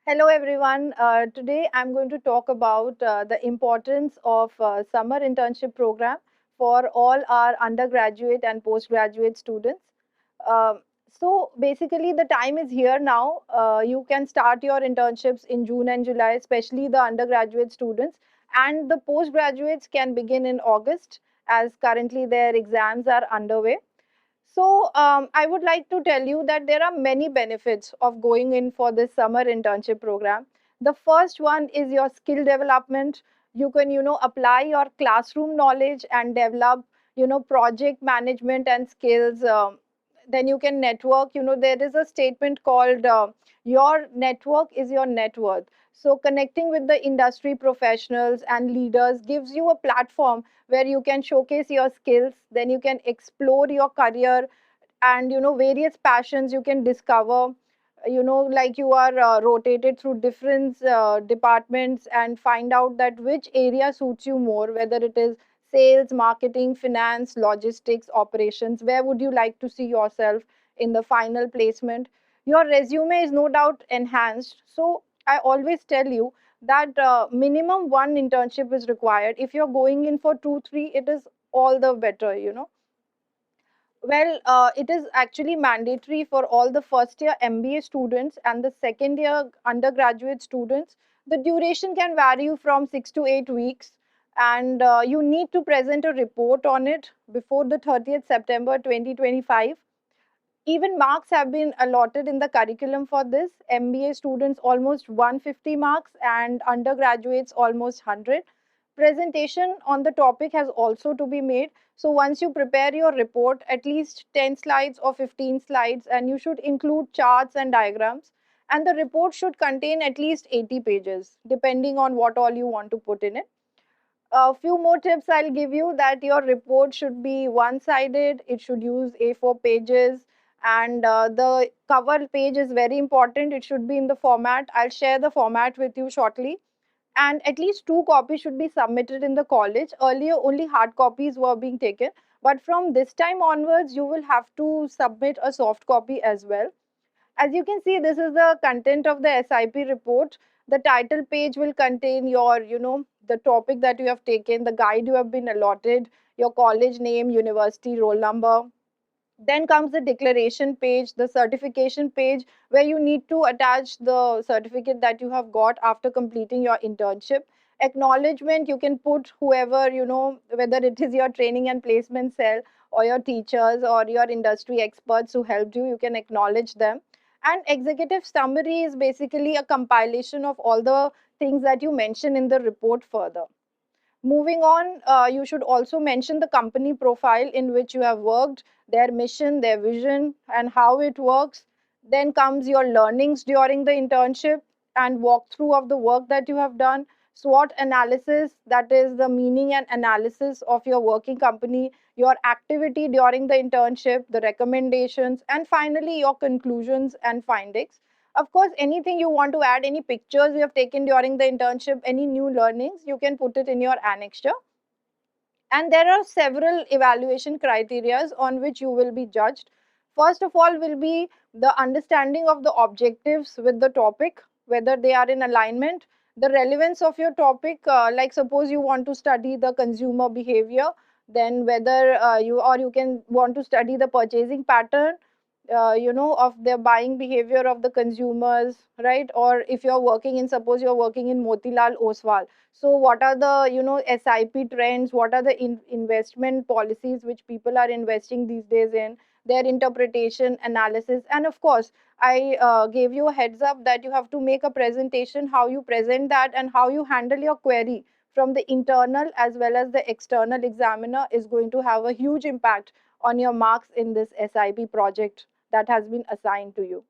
Hello everyone. Today I'm going to talk about the importance of summer internship program for all our undergraduate and postgraduate students. Um, so basically the time is here now. You can start your internships in June and July, especially the undergraduate students, and the postgraduates can begin in August as currently their exams are underway. I would like to tell you that there are many benefits of going in for this summer internship program. The first one is your skill development. You can, apply your classroom knowledge and develop, project management and skills. Then you can network. There is a statement called your network is your net worth. So connecting with the industry professionals and leaders gives you a platform where you can showcase your skills, then you can explore your career and various passions you can discover, like you are rotated through different departments and find out that which area suits you more, whether it is sales, marketing, finance, logistics, operations. Where would you like to see yourself in the final placement? Your resume is no doubt enhanced. So I always tell you that minimum one internship is required. If you're going in for 2 3, it is all the better. Well, it is actually mandatory for all the first year MBA students and the second year undergraduate students. The duration can vary from 6 to 8 weeks, and you need to present a report on it before the 30th September 2025. Even marks have been allotted in the curriculum for this. MBA students almost 150 marks and undergraduates almost 100. Presentation on the topic has also to be made. So once you prepare your report, at least 10 slides or 15 slides, and you should include charts and diagrams. And the report should contain at least 80 pages, depending on what all you want to put in it. A few more tips I'll give you: that your report should be one-sided, it should use A4 pages, and the cover page is very important. It should be in the format. I'll share the format with you shortly. And at least two copies should be submitted in the college. Earlier, only hard copies were being taken, but from this time onwards, you will have to submit a soft copy as well. As you can see, this is the content of the SIP report. The title page will contain your, the topic that you have taken, the guide you have been allotted, your college name, university, roll number. Then comes the declaration page, the certification page, where you need to attach the certificate that you have got after completing your internship. Acknowledgement, you can put whoever, whether it is your training and placement cell or your teachers or your industry experts who helped you, you can acknowledge them. And executive summary is basically a compilation of all the things that you mention in the report further. Moving on, you should also mention the company profile in which you have worked, their mission, their vision, and how it works. Then comes your learnings during the internship and walkthrough of the work that you have done. SWOT analysis, that is the meaning and analysis of your working company, your activity during the internship, the recommendations, and finally your conclusions and findings. Of course, anything you want to add, any pictures you have taken during the internship, any new learnings, you can put it in your annexure. And there are several evaluation criteria on which you will be judged. First of all will be the understanding of the objectives with the topic, whether they are in alignment, the relevance of your topic, like suppose you want to study the consumer behavior, then whether you can want to study the purchasing pattern, of the buying behavior of the consumers, right? Or if you're working in, suppose you're working in Motilal Oswal, so what are the, SIP trends? What are the investment policies which people are investing these days in? Their interpretation, analysis, and of course, I gave you a heads up that you have to make a presentation. How you present that and how you handle your query from the internal as well as the external examiner is going to have a huge impact on your marks in this SIP project that has been assigned to you.